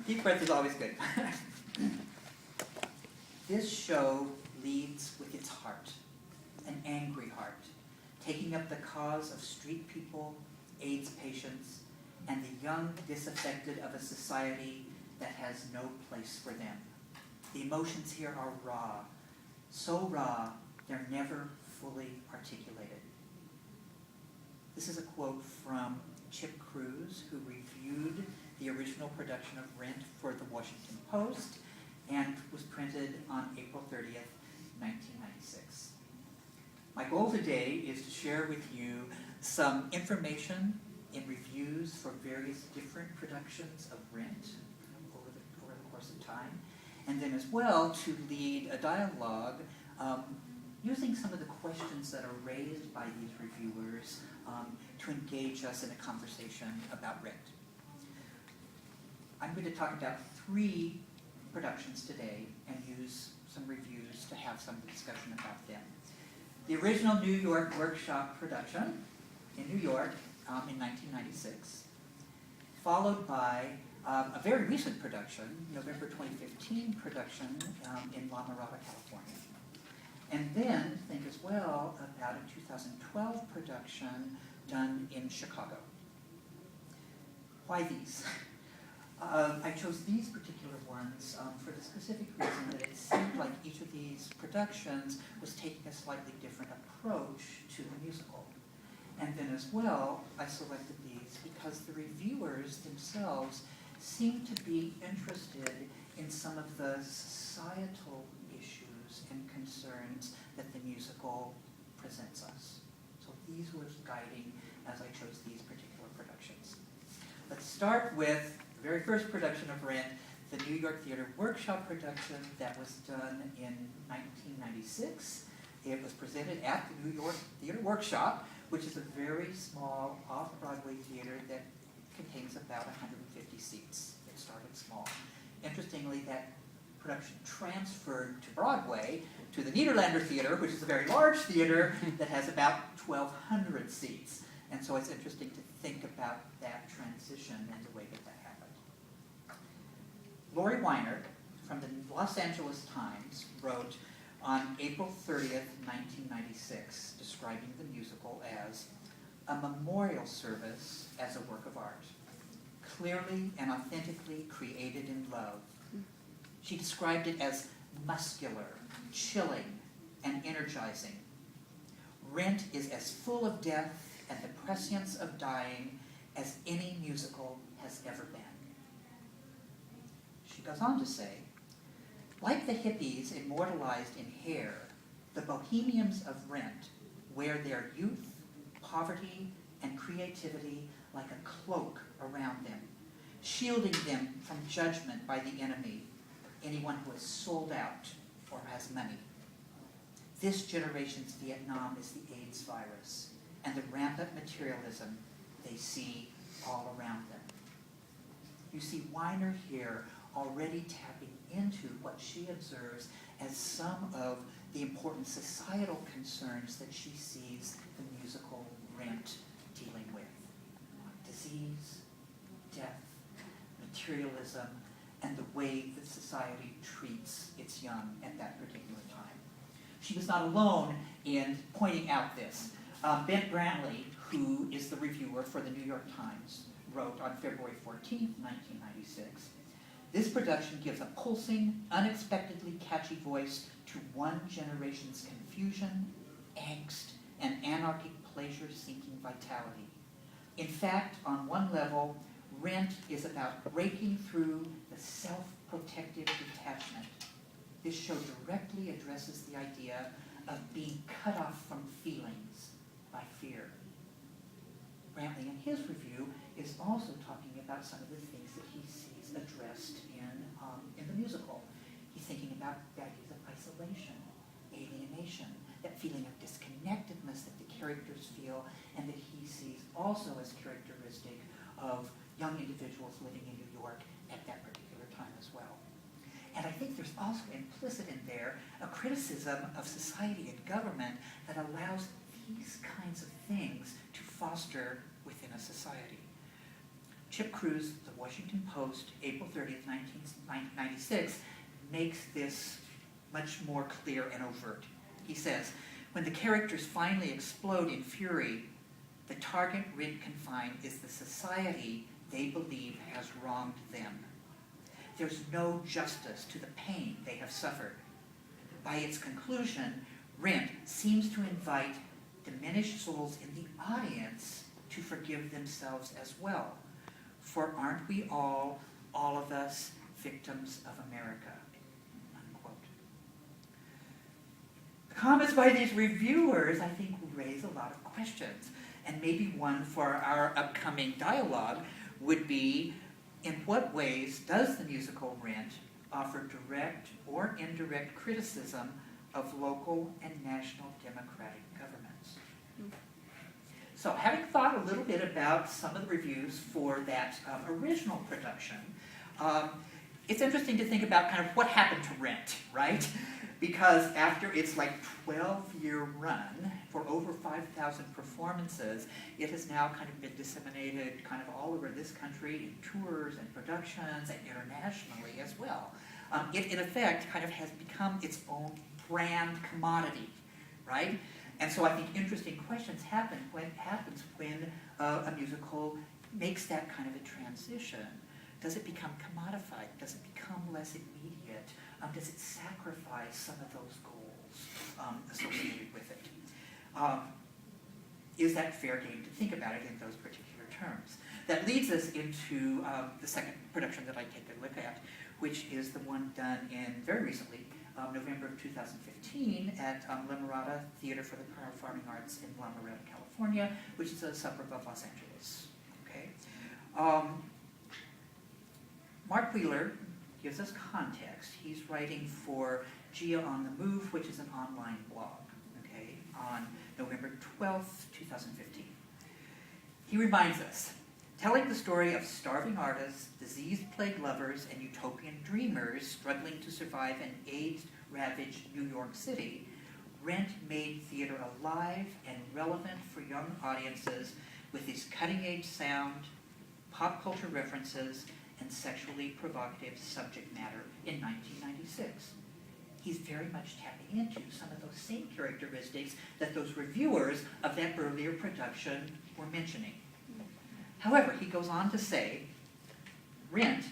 Deep breath is always good. This show leads with its heart, an angry heart, taking up the cause of street people, AIDS patients, and the young disaffected of a society that has no place for them. The emotions here are raw, so raw they're never fully articulated. This is a quote from Chip Cruz, who reviewed the original production of Rent for the Washington Post and was printed on April 30th, 1996. My goal today is to share with you some information in reviews for various different productions of Rent over the course of time, and then as well to lead a dialogue using some of the questions that are raised by these reviewers to engage us in a conversation about Rent. I'm going to talk about 3 productions today and use some reviews to have some discussion about them. The original New York workshop production in New York in 1996, followed by a very recent production, November 2015 production in La Mirada, California. And then think as well about a 2012 production done in Chicago. Why these? I chose these particular ones for the specific reason that it seemed like each of these productions was taking a slightly different approach to the musical. And then as well, I selected these because the reviewers themselves seem to be interested in some of the societal issues and concerns that the musical presents us. So these were guiding as I chose these particular productions. Let's start with the very first production of Rent, the New York Theater Workshop production that was done in 1996. It was presented at the New York Theater Workshop, which is a very small off-Broadway theater that contains about 150 seats. It started small. Interestingly, that production transferred to Broadway to the Nederlander Theater, which is a very large theater that has about 1,200 seats. And so it's interesting to think about that transition and the way that that happened. Lori Weiner from the Los Angeles Times wrote on April 30th, 1996, describing the musical as a memorial service as a work of art, clearly and authentically created in love. She described it as muscular, chilling, and energizing. Rent is as full of death and the prescience of dying as any musical has ever been. She goes on to say, like the hippies immortalized in Hair, the bohemians of Rent wear their youth, poverty, and creativity like a cloak around them, shielding them from judgment by the enemy, anyone who is sold out or has money. This generation's Vietnam is the AIDS virus and the rampant materialism they see all around them. You see Weiner here already tapping into what she observes as some of the important societal concerns that she sees the musical Rent dealing with. Disease, death, materialism, and the way that society treats its young at that particular time. She was not alone in pointing out this. Ben Brantley, who is the reviewer for the New York Times, wrote on February 14th, 1996, "This production gives a pulsing, unexpectedly catchy voice to one generation's confusion, angst, and anarchic pleasure-seeking vitality. In fact, on one level, Rent is about breaking through the self-protective detachment. This show directly addresses the idea of being cut off from feelings by fear." Brantley, in his review, is also talking about some of the things that he sees addressed in the musical. He's thinking about the ideas of isolation, alienation, that feeling of disconnectedness that the characters feel, and that he sees also as characteristic of young individuals living in New York at that particular time as well. And I think there's also implicit in there a criticism of society and government that allows these kinds of things to foster within a society. Chip Cruz, The Washington Post, April 30th, 1996, makes this much more clear and overt. He says, when the characters finally explode in fury, the target Rint can find is the society they believe has wronged them. There's no justice to the pain they have suffered. By its conclusion, Rint seems to invite diminished souls in the audience to forgive themselves as well. For aren't we all of us, victims of America? Unquote. The comments by these reviewers, I think, raise a lot of questions. And maybe one for our upcoming dialogue would be, in what ways does the musical Rent offer direct or indirect criticism of local and national democratic governments? So having thought a little bit about some of the reviews for that original production, it's interesting to think about kind of what happened to Rent, right? Because after its like 12-year run for over 5,000 performances, it has now kind of been disseminated kind of all over this country in tours and productions and internationally as well. It in effect kind of has become its own brand commodity, right? And so I think interesting questions happens when a musical makes that kind of a transition. Does it become commodified? Does it become less immediate? Does it sacrifice some of those goals associated with it? Is that fair game to think about it in those particular terms? That leads us into the second production that I take a look at, which is the one done in very recently, November of 2015 at La Mirada Theater for the Performing Arts in La Mirada, California, which is a suburb of Los Angeles. Okay. Mark Wheeler gives us context. He's writing for Gia on the Move, which is an online blog, okay, on November 12th, 2015. He reminds us, telling the story of starving artists, disease-plagued lovers, and utopian dreamers struggling to survive in AIDS-ravaged New York City, Rent made theater alive and relevant for young audiences with its cutting-edge sound, pop culture references, and sexually provocative subject matter in 1996. He's very much tapping into some of those same characteristics that those reviewers of that earlier production were mentioning. However, he goes on to say, Rent,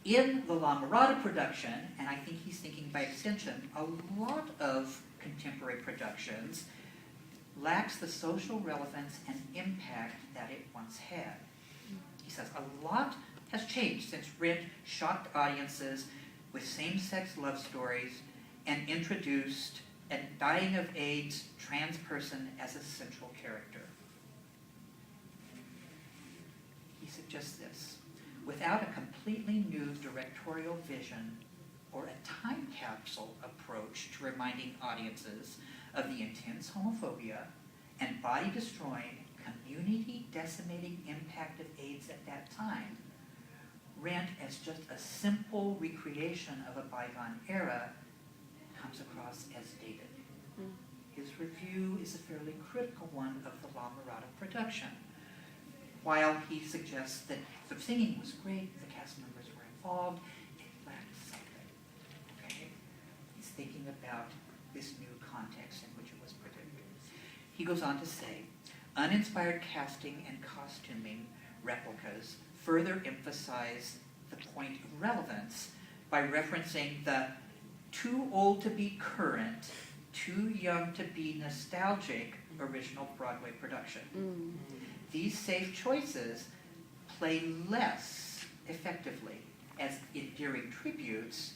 in the La Mirada production, and I think he's thinking by extension, a lot of contemporary productions lacks the social relevance and impact that it once had. He says, a lot has changed since Rent shocked audiences with same-sex love stories and introduced a dying of AIDS trans person as a central character. He suggests this. Without a completely new directorial vision or a time capsule approach to reminding audiences of the intense homophobia and body-destroying, community-decimating impact of AIDS at that time, Rent as just a simple recreation of a bygone era comes across as dated. His review is a fairly critical one of the La Mirada production. While he suggests that the singing was great, the cast members were involved, it lacked something. Okay? He's thinking about this new context in which it was produced. He goes on to say, uninspired casting and costuming replicas further emphasize the point of relevance by referencing the too old to be current, too young to be nostalgic original Broadway production. These safe choices play less effectively as endearing tributes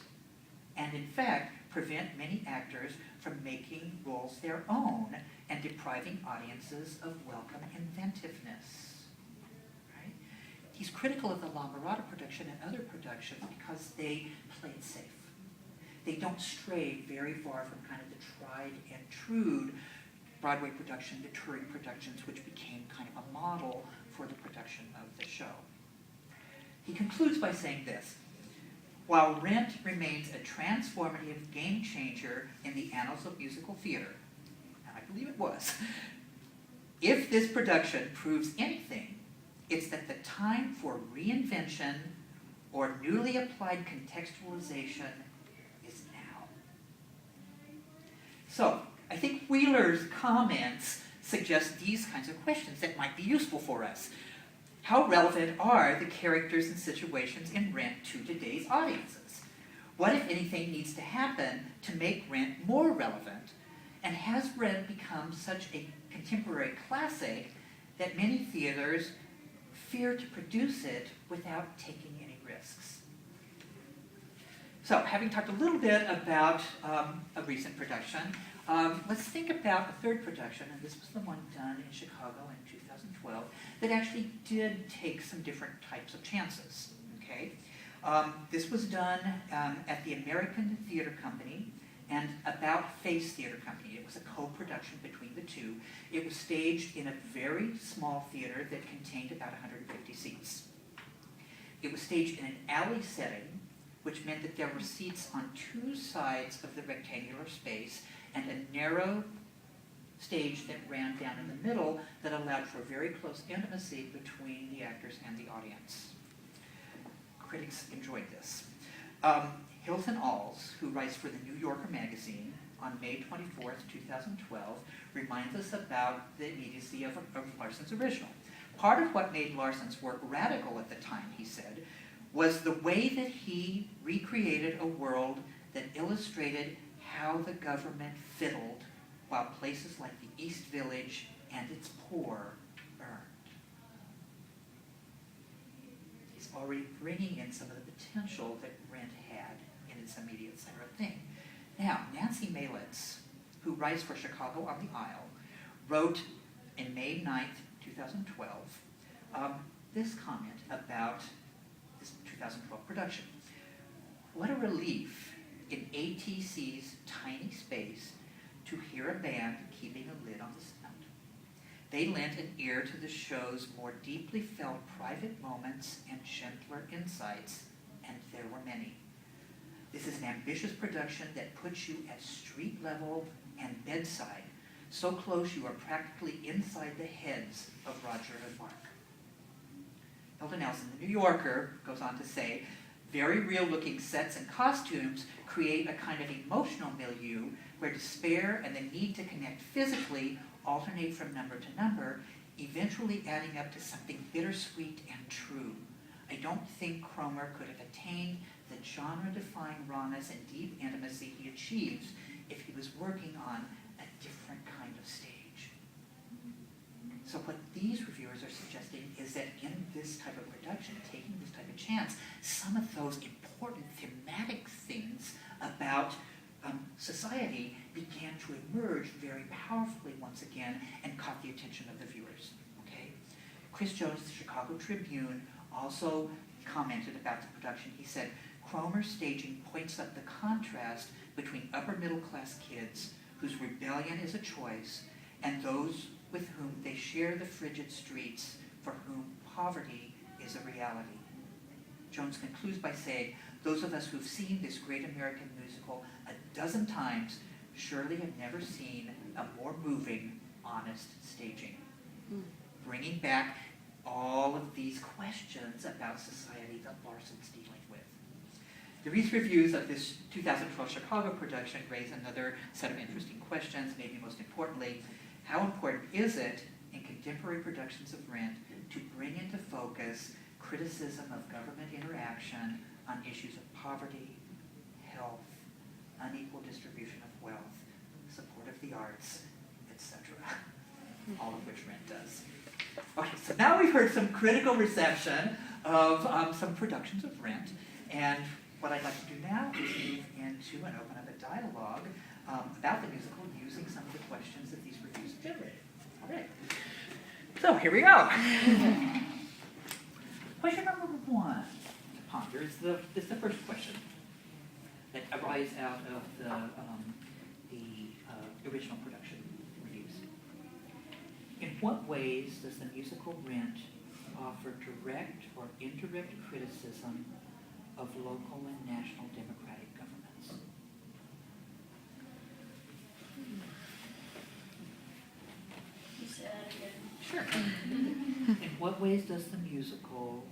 and in fact prevent many actors from making roles their own and depriving audiences of welcome inventiveness. He's critical of the La Mirada production and other productions because they play it safe. They don't stray very far from kind of the tried and true Broadway production, the touring productions, which became kind of a model for the production of the show. He concludes by saying this, while Rent remains a transformative game changer in the annals of musical theater, and I believe it was, if this production proves anything, It's that the time for reinvention or newly applied contextualization is now. So, I think Wheeler's comments suggest these kinds of questions that might be useful for us. How relevant are the characters and situations in Rent to today's audiences? What, if anything, needs to happen to make Rent more relevant? And has Rent become such a contemporary classic that many theaters fear to produce it without taking any risks? So, having talked a little bit about a recent production, let's think about a third production, and this was the one done in Chicago in 2012, that actually did take some different types of chances, okay? This was done at the American Theater Company and About Face Theater Company. It was a co-production between the two. It was staged in a very small theater that contained about 150 seats. It was staged in an alley setting, which meant that there were seats on two sides of the rectangular space and a narrow stage that ran down in the middle that allowed for very close intimacy between the actors and the audience. Critics enjoyed this. Hilton Alls, who writes for the New Yorker magazine, on May 24th, 2012, reminds us about the immediacy of Larson's original. Part of what made Larson's work radical at the time, he said, was the way that he recreated a world that illustrated how the government fiddled while places like the East Village and its poor burned. He's already bringing in some of the potential that Rent had in its immediate center of thing. Now, Nancy Malitz, who writes for Chicago on the Isle, wrote in May 9th, 2012, this comment about this 2012 production. What a relief in ATC's tiny space to hear a band keeping a lid on the sound. They lent an ear to the show's more deeply felt private moments and gentler insights, and there were many. This is an ambitious production that puts you at street level and bedside, so close you are practically inside the heads of Roger and Mark. Hilton Nelson, the New Yorker, goes on to say, very real-looking sets and costumes create a kind of emotional milieu where despair and the need to connect physically alternate from number to number, eventually adding up to something bittersweet and true. I don't think Cromer could have attained the genre-defying rawness and deep intimacy he achieves if he was working on a different kind of stage. So what these reviewers are suggesting is that in this type of production, taking this type of chance, some of those important thematic things about society began to emerge very powerfully once again and caught the attention of the viewers. Okay? Chris Jones, the Chicago Tribune, also commented about the production. He said, Cromer's staging points up the contrast between upper middle class kids whose rebellion is a choice and those with whom they share the frigid streets for whom poverty is a reality. Jones concludes by saying, those of us who've seen this great American musical a dozen times surely have never seen a more moving, honest staging. Bringing back all of these questions about society that Larson's dealing with. The Reese reviews of this 2012 Chicago production raise another set of interesting questions, maybe most importantly, how important is it in contemporary productions of Rent to bring into focus criticism of government interaction on issues of poverty, health, unequal distribution of wealth, support of the arts, etc., all of which Rent does. Okay, so now we've heard some critical reception of some productions of Rent, and what I'd like to do now is move into and open up a dialogue about the musical using some of the questions that these reviews have generated. All right. So here we go. Question number one to ponder is the first question that arises out of the original production reviews. In what ways does the musical Rent offer direct or indirect criticism of local and national democratic governments? You say that again. Sure. In what ways does the musical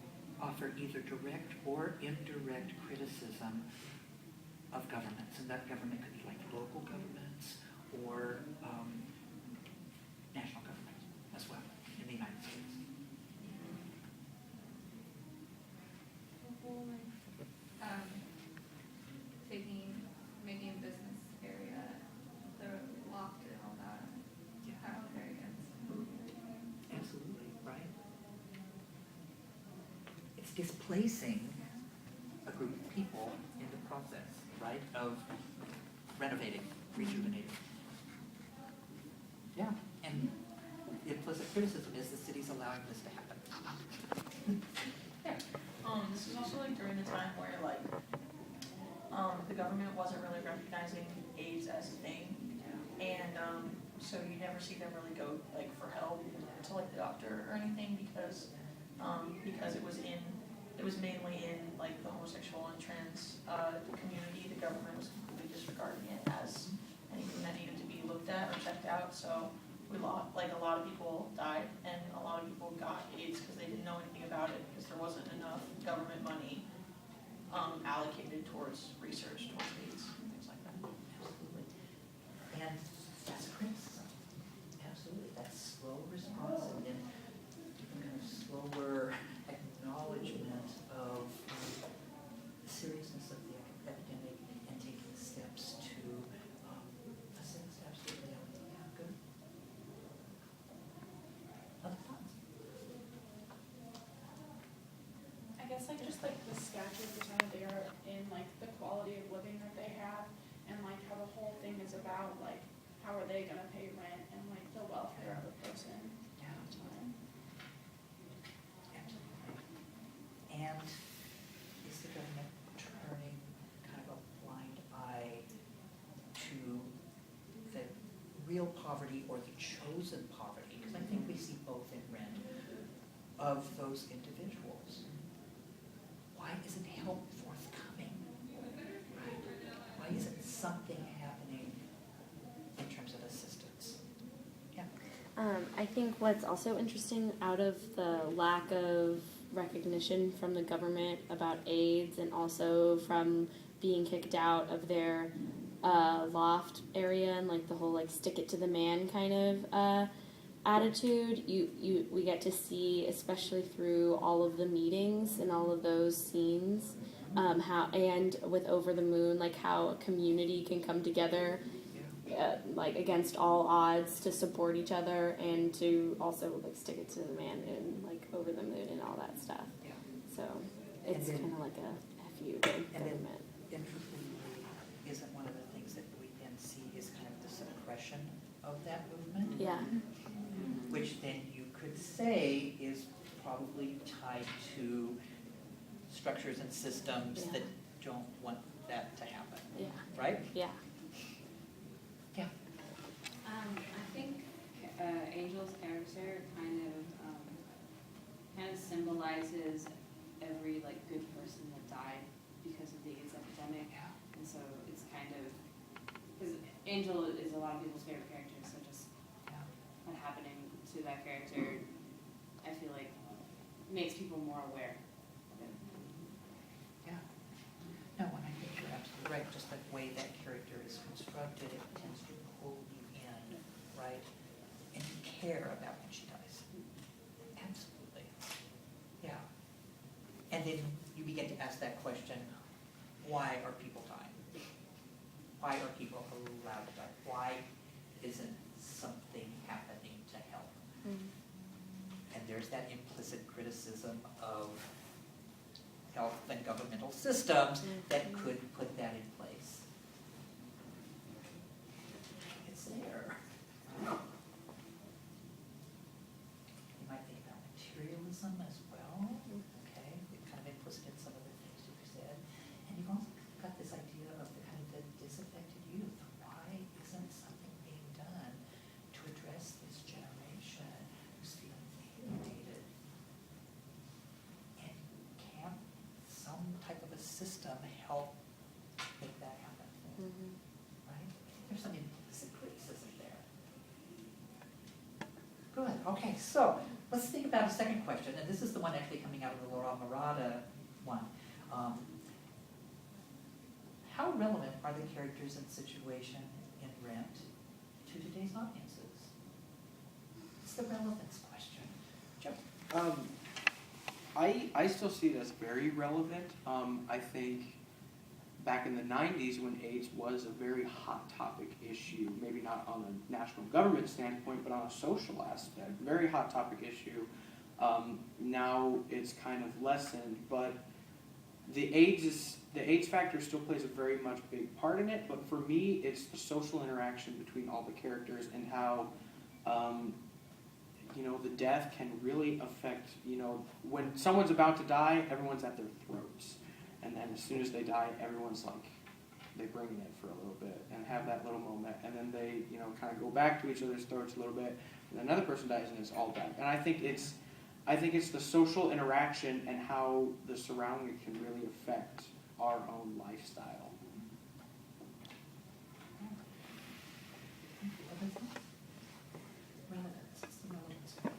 offer either direct or indirect criticism of governments? And that government could be like local governments or national government as well in the United States. Making business area, the loft and all that. Yeah. How very good. Absolutely, right? It's displacing a group of people in the process, right, of renovating, rejuvenating. Yeah, and the implicit criticism is the city's allowing this to happen. Yeah. This is also like during the time where like the government wasn't really recognizing AIDS as a thing, and so you never see them really go like for help to like the doctor or anything because it was mainly in like the homosexual and trans community. The government was completely disregarding it as anything that needed to be looked at or checked out. So we lost, like a lot of people died and a lot of people got AIDS because they didn't know anything about it because there wasn't enough government money allocated towards research towards AIDS and things like that. Absolutely. And that's criticism. Absolutely. That's slow response and then kind of slower acknowledgement of the seriousness of the epidemic and taking steps to assist. Absolutely. Yeah, good. Other thoughts? I guess like just like the stature of the town that they are in, like the quality of living that they have, and like how the whole thing is about like how are they gonna pay rent and like the welfare of a person. Yeah. Absolutely. And is the government turning kind of a blind eye to the real poverty or the chosen poverty? Because I think we see both in rent of those individuals. Why isn't help forthcoming? Right? Why isn't something happening in terms of assistance? Yeah. I think what's also interesting out of the lack of recognition from the government about AIDS and also from being kicked out of their loft area and like the whole like stick it to the man kind of attitude, we get to see, especially through all of the meetings and all of those scenes, how, and with Over the Moon, like how a community can come together like against all odds to support each other and to also like stick it to the man and like Over the Moon and all that stuff. Yeah. So it's kind of like a FU to government. Interestingly, isn't one of the things that we then see is kind of the suppression of that movement? Yeah. Which then you could say is probably tied to structures and systems that don't want that to happen. Yeah. Right? Yeah. Yeah. I think Angel's character kind of symbolizes every like good person that died because of the AIDS epidemic. Yeah. And so it's kind of, because Angel is a lot of people's favorite character, so just what happening to that character, I feel like makes people more aware of it. Yeah. No, and I think you're absolutely right. Just the way that character is constructed, it tends to pull you in, right? And you care about when she dies. Absolutely. Yeah. And then you begin to ask that question, why are people dying? Why are people allowed to die? Why isn't something happening to help? And there's that implicit criticism of health and governmental systems that could put that in place. It's there. You might think about materialism as well. Okay, it's kind of implicit in some of the things you've said. And you've also got this idea of the kind of the disaffected youth. Why isn't something being done to address this generation who's feeling alienated? And can't some type of a system help make that happen? Right? There's some implicit criticism there. Good. Okay, so let's think about a second question, and this is the one actually coming out of the Laura Murata one. How relevant are the characters and situation in Rent to today's audiences? It's the relevance question. Joe? I still see it as very relevant. I think back in the 90s when AIDS was a very hot topic issue, maybe not on a national government standpoint, but on a social aspect, very hot topic issue. Now it's kind of lessened, but the AIDS factor still plays a very much big part in it, but for me, it's the social interaction between all the characters and how, the death can really affect, when someone's about to die, everyone's at their throats. And then as soon as they die, everyone's like, they bring it for a little bit and have that little moment. And then they, kind of go back to each other's throats a little bit. And another person dies and it's all back. And I think it's the social interaction and how the surrounding can really affect our own lifestyle. Relevance. It's the relevance question.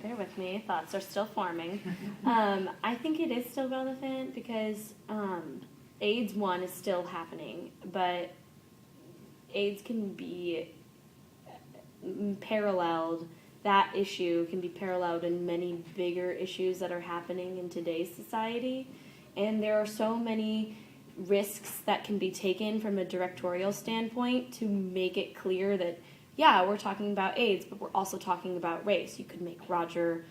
Bear with me, thoughts are still forming. I think it is still relevant because AIDS 1 is still happening, but AIDS can be paralleled, that issue can be paralleled in many bigger issues that are happening in today's society. And there are so many risks that can be taken from a directorial standpoint to make it clear that, yeah, we're talking about AIDS, but we're also talking about race. You could make Roger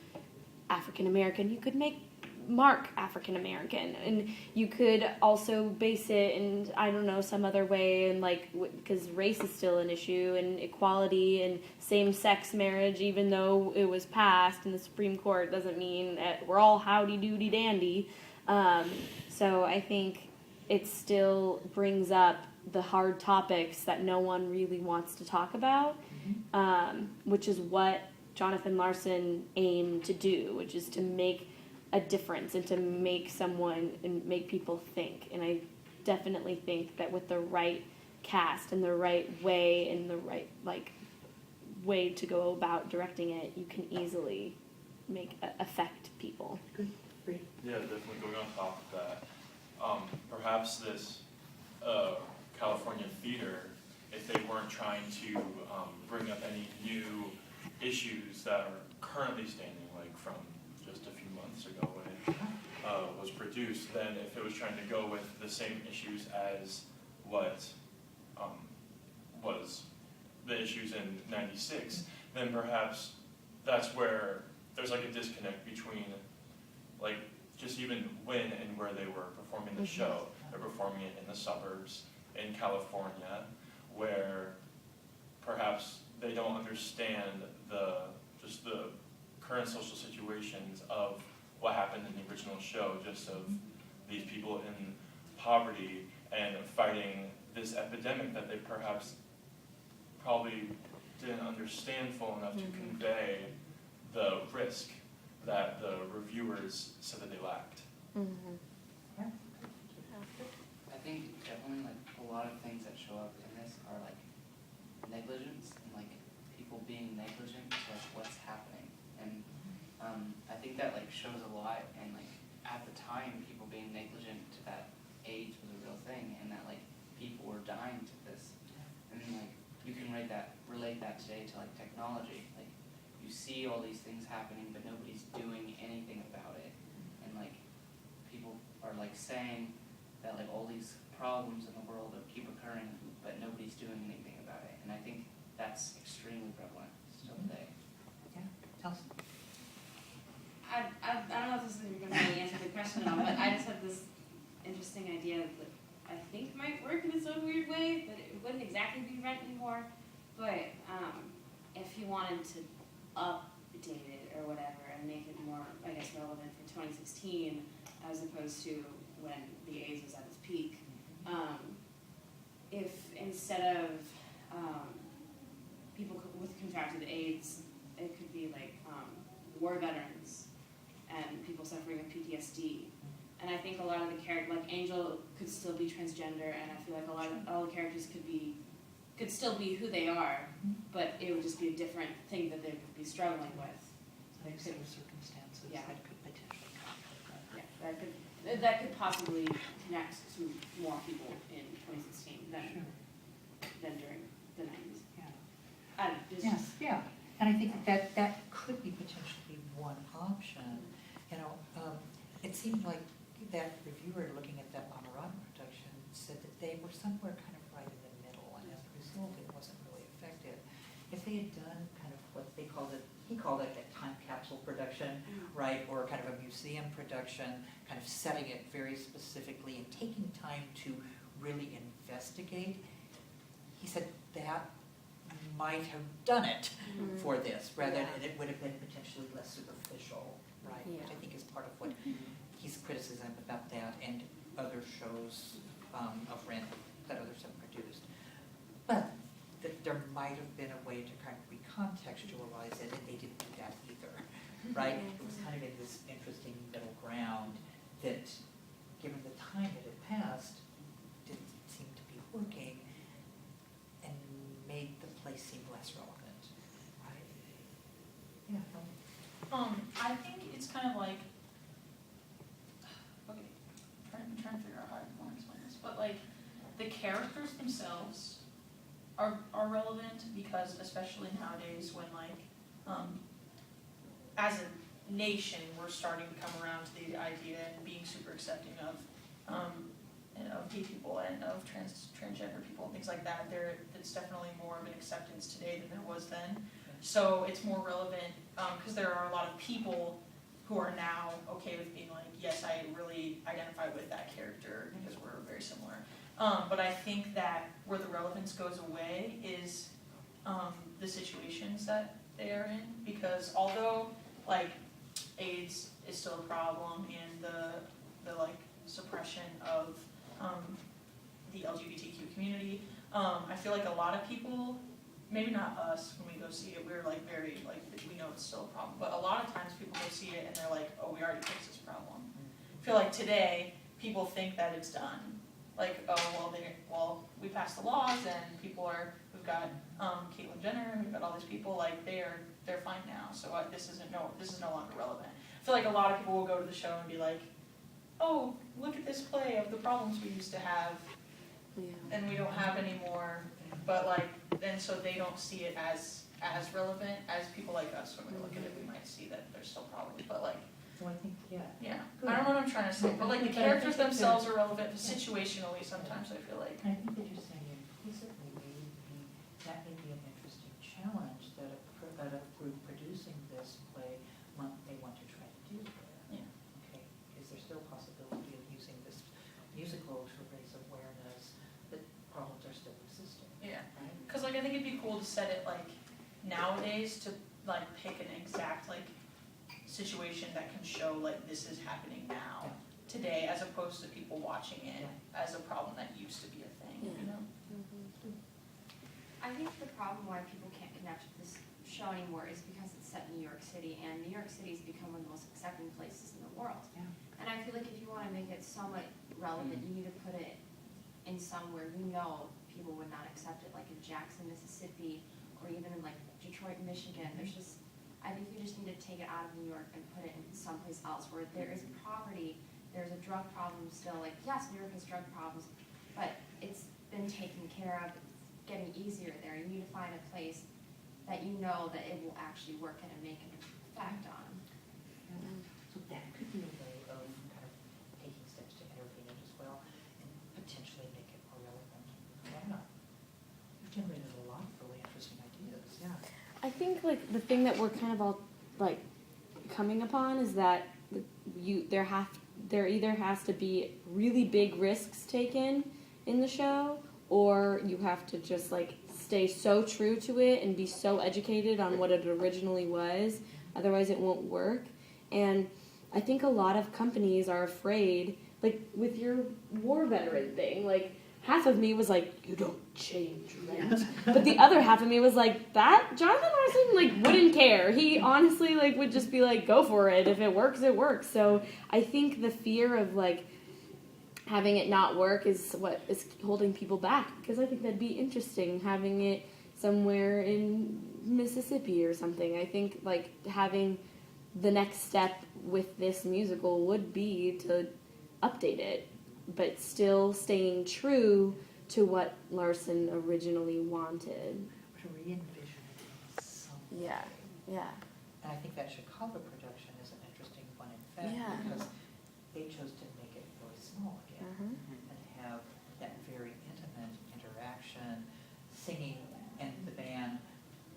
African American. You could make Mark African American, and you could also base it in, I don't know, some other way, and because race is still an issue, and equality and same-sex marriage, even though it was passed in the Supreme Court, doesn't mean that we're all howdy-doody-dandy. So I think it still brings up the hard topics that no one really wants to talk about, which is what Jonathan Larson aimed to do, which is to make a difference and to make someone and make people think. And I definitely think that with the right cast and the right way and the right way to go about directing it, you can easily affect people. Yeah, definitely going on top of that. Perhaps this California theater, if they weren't trying to bring up any new issues that are currently standing, like from just a few months ago when it was produced, then if it was trying to go with the same issues as what was the issues in '96, then perhaps that's where there's a disconnect between just even when and where they were performing the show. They're performing it in the suburbs in California, where perhaps they don't understand the current social situations of what happened in the original show, just of these people in poverty and fighting this epidemic that they probably didn't understand full enough to convey the risk that the reviewers said that they lacked. I think definitely a lot of things that show up in this are negligence and people being negligent to what's happening, and I think that shows a lot. And at the time, people being negligent to that AIDS was a real thing, and that people were dying to this. And you can relate that today to technology. You see all these things happening, but nobody's doing anything about it, and people are saying that all these problems in the world keep occurring, but nobody's doing anything about it. And I think that's extremely prevalent still today. Yeah, tell us. I don't know if this is going to really answer the question at all, but I just had this interesting idea that I think might work in its own weird way, but it wouldn't exactly be Rent anymore. But if you wanted to update it or whatever and make it more, relevant for 2016 as opposed to when the AIDS was at its peak, if instead of people with contracted AIDS, it could be war veterans and people suffering with PTSD. And I think a lot of the characters, Angel could could still be transgender, and I feel like all the characters could still be who they are, but it would just be a different thing that they would be struggling with. Like set of circumstances Yeah. that could potentially conflict. Yeah, that could possibly connect to more people in 2016 than during the 90s. Yeah. It's Yes, just, yeah, and I think that could be potentially one option. You know, it seemed like that reviewer looking at that Amarant production said that they were somewhere kind of right in the middle, and as a result, it wasn't really effective. If they had done kind of what they called it, he called it a time capsule production, right, or kind of a museum production, kind of setting it very specifically and taking time to really investigate, he said that might have done it for this, rather than it would have been potentially less superficial, right? Yeah. Which I think is part of what his criticism about that and other shows of Rent that others have produced. But that there might have been a way to kind of recontextualize it, and they didn't do that either, right? It was kind of in this interesting middle ground that, given the time that had passed, didn't seem to be working and made the place seem less relevant, right? Yeah. I think it's kind of like, okay, I'm trying to figure out how I want to explain this, but like, the characters themselves are relevant because, especially nowadays when like, as a nation, we're starting to come around to the idea and being super accepting of gay people and of transgender people and things like that. It's definitely more of an acceptance today than there was then. So it's more relevant because there are a lot of people who are now okay with being like, yes, I really identify with that character because we're very similar. But I think that where the relevance goes away is the situations that they are in, because although like AIDS is still a problem and the like suppression of the LGBTQ community, I feel like a lot of people, maybe not us when we go see it, we're like very like we know it's still a problem, but a lot of times people go see it and they're like, oh, we already fixed this problem. I feel like today people think that it's done. Like, oh, well, we passed the laws and we've got Caitlyn Jenner, we've got all these people, like they're fine now. So this is no longer relevant. I feel like a lot of people will go to the show and be like, oh, look at this play of the problems we used to have, and we don't have anymore. But like, and so they don't see it as relevant as people like us. When we look at it, we might see that there's still problems, but like. So I think, yeah. Yeah, I don't know what I'm trying to say, but like the characters themselves are relevant situationally sometimes, I feel like. I think that you're saying implicitly that may be an interesting challenge that a group producing this play may want to try to do there. Yeah. Okay, is there still a possibility of using this musical to raise awareness that problems are still existing? Yeah, Right? because like I think it'd be cool to set it like nowadays to like pick an exact like situation that can show like this is happening now today, as opposed to people watching it as a problem that used to be a thing, you know? I think the problem why people can't connect with this show anymore is because it's set in New York City, and New York City has become one of the most accepting places in the world. Yeah. And I feel like if you want to make it somewhat relevant, you need to put it in somewhere you know people would not accept it, like in Jackson, Mississippi, or even in like Detroit, Michigan. There's just, I think you just need to take it out of New York and put it in someplace else where there is poverty, there's a drug problem still. Like, yes, New York has drug problems, but it's been taken care of. It's getting easier there. You need to find a place that you know that it will actually work and make an effect on. So that could be a way of kind of taking steps to intervene it as well and potentially make it more relevant. Yeah. You've generated a lot of really interesting ideas, yeah. I think like the thing that we're kind of all like coming upon is that there either has to be really big risks taken in the show, or you have to just like stay so true to it and be so educated on what it originally was, otherwise it won't work. And I think a lot of companies are afraid, like with your war veteran thing, like half of me was like, you don't change, right? But the other half of me was like, that Jonathan Larson like wouldn't care. He honestly like would just be like, go for it. If it works, it works. So I think the fear of like having it not work is what is holding people back, because I think that'd be interesting having it somewhere in Mississippi or something. I think like having the next step with this musical would be to update it, but still staying true to what Larson originally wanted. To re-envision it in some way. Yeah. And I think that Chicago production is an interesting one, in fact, Yeah. because they chose to make it really small again and have that very intimate interaction, singing and the band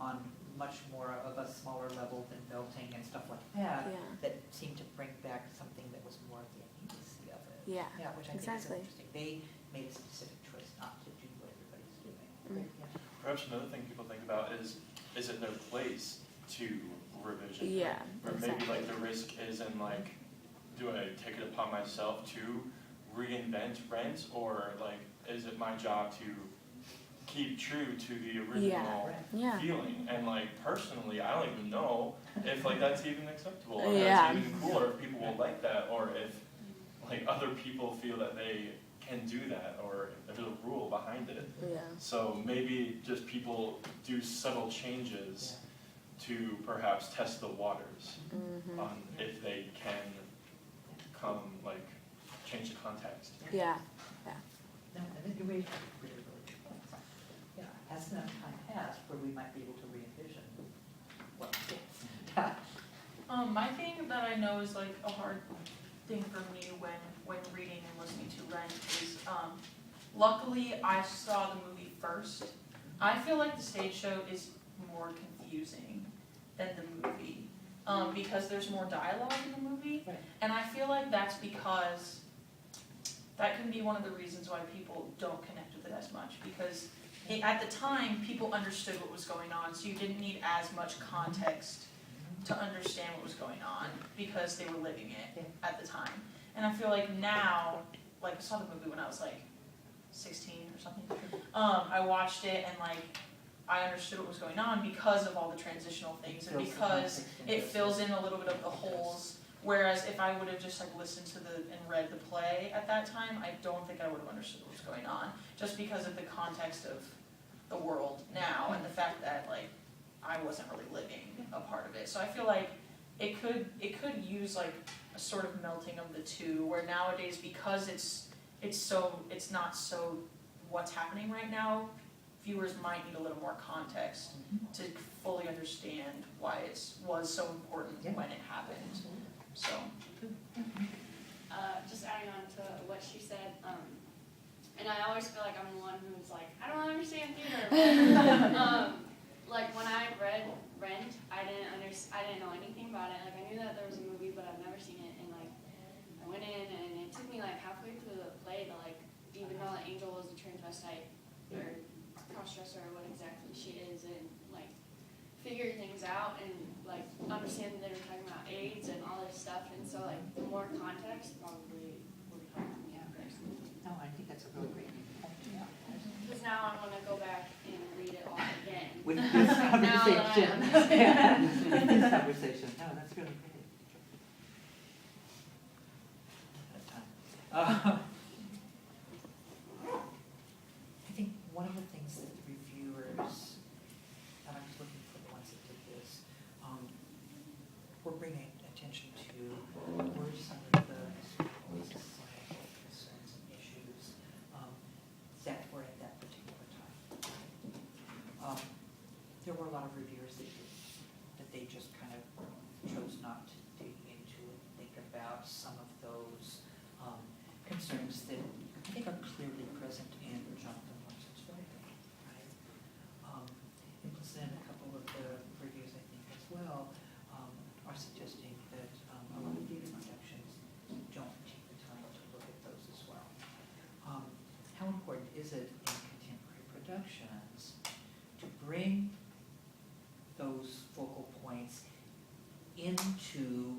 on much more of a smaller level than belting and stuff like that, Yeah. that seemed to bring back something that was more of the immediacy of it. Yeah, Yeah, which I exactly. think is interesting. They made a specific choice not to do what everybody's doing. Mm. Yeah. Perhaps another thing people think about is it their place to revision? Yeah, Or maybe exactly. like the risk is in like, do I take it upon myself to reinvent Rent, or like, is it my job to keep true to the original Yeah. feeling? And like personally, I don't even know if like that's even acceptable, or Yeah. that's even cool, or if people will like that, or if like other people feel that they can do that, or if there's a rule behind it. Yeah. So maybe just people do subtle changes to perhaps test the waters on if they can come like change the context. Yeah. No, and then you raised really, really good points. Yeah, has enough time passed where we might be able to re-envision what fits? My thing that I know is like a hard thing for me when reading and listening to Rent is, luckily I saw the movie first. I feel like the stage show is more confusing than the movie, because there's more dialogue in the movie. Right. And I feel like that's because that can be one of the reasons why people don't connect with it as much, because at the time, people understood what was going on, so you didn't need as much context to understand what was going on, because they were living it at the time. And I feel like now, like I saw the movie when I was like 16 or something, I watched it and like, I understood what was going on because of all the transitional things, and because it fills in a little bit of the holes. Whereas if I would have just like listened to and read the play at that time, I don't think I would have understood what was going on, just because of the context of the world now and the fact that like I wasn't really living a part of it. So I feel like it could use like a sort of melting of the two, where nowadays, because it's not so what's happening right now, viewers might need a little more context to fully understand why it was so important when it happened. So, just adding on to what she said, and I always feel like I'm the one who's like, I don't understand theater. Like when I read Rent, I didn't know anything about it. Like I knew that there was a movie, but I've never seen it. And like I went in, and it took me like halfway through the play to like even know that Angel was a transvestite or crossdresser or what exactly she is, and like figure things out and like understand that they were talking about AIDS and all this stuff. And so like more context probably would help me out personally. No, I think that's a really great point. Yeah. Because now I want to go back and read it all again. With this Now that I conversation. understand. With this conversation. No, that's really great. I think one of the things that the reviewers, and I'm just looking for the ones that did this, were bringing attention to were some of the societal concerns and issues that were at that particular time. There were a lot of reviewers that they just kind of chose not to dig into and think about some of those concerns that I think are clearly present in Jonathan Larson's writing, right? Implicit in a couple of the reviews, I think, as well, are suggesting that a lot of theater productions don't take the time to look at those as well. How important is it in contemporary productions to bring those focal points into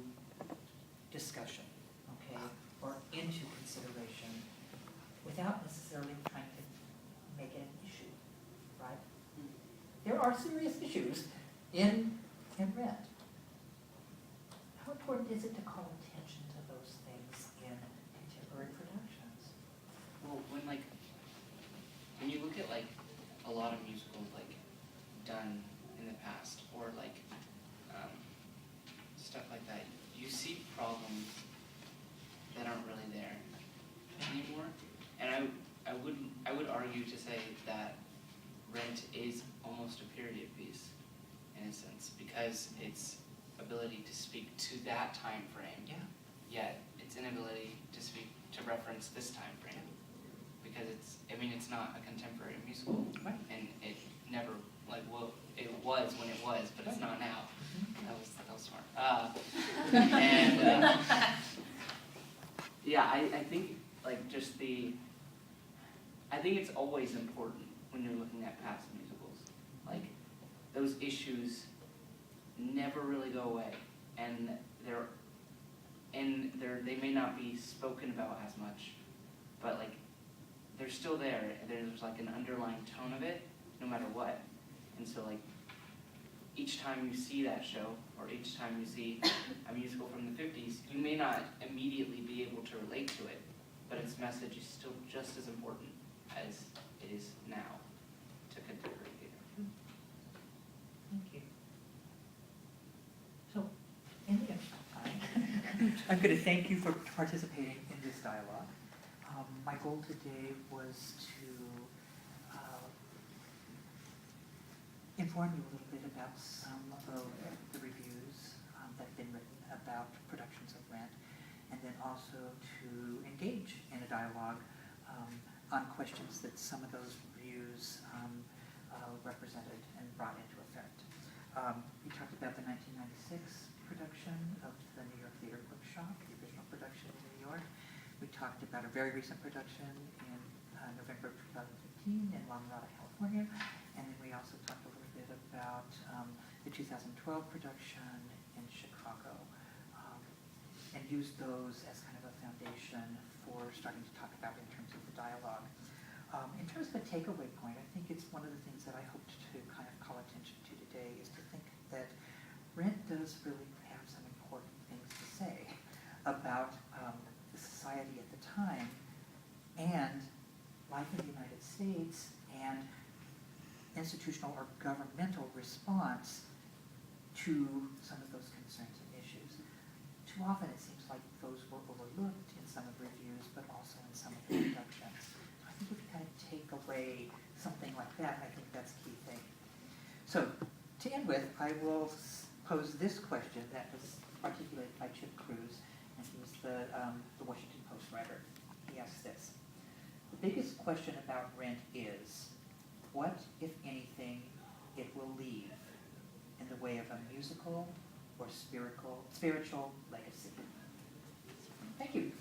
discussion, okay, or into consideration without necessarily trying to make it an issue, right? There are serious issues in Rent. How important is it to call attention to those things in contemporary productions? And I would argue to say that Rent is almost a period piece in a sense, because its ability to speak to that time frame, Yeah. yet its inability to speak to reference this time frame, because it's not a contemporary musical, Right. and it never it was when it was, but it's not now. That was smart. Yeah, I think I think it's always important when you're looking at past musicals. Like, those issues never really go away, and they may not be spoken about as much, but like they're still there. There's like an underlying tone of it, no matter what. And so like each time you see that show, or each time you see a musical from the 50s, you may not immediately be able to relate to it, but its message is still just as important as it is now to contemporary theater. Thank you. So, in the end, I'm going to thank you for participating in this dialogue. My goal today was to inform you a little bit about some of the reviews that have been written about productions of Rent, and then also to engage in a dialogue on questions that some of those reviews represented and brought into effect. We talked about the 1996 production of the New York Theater Bookshop, the original production in New York. We talked about a very recent production in November of 2015 in La Mirada, California. And then we also talked a little bit about the 2012 production in Chicago, and used those as kind of a foundation for starting to talk about in terms of the dialogue. In terms of a takeaway point, I think it's one of the things that I hoped to kind of call attention to today is to think that Rent does really have some important things to say about the society at the time and life in the United States and institutional or governmental response to some of those concerns and issues. Too often it seems like those were overlooked in some of the reviews, but also in some of the productions. So I think if you kind of take away something like that, I think that's a key thing. So to end with, I will pose this question that was articulated by Chip Cruz, and he was the Washington Post writer. He asks this: the biggest question about Rent is, what, if anything, it will leave in the way of a musical or spiritual legacy? Thank you.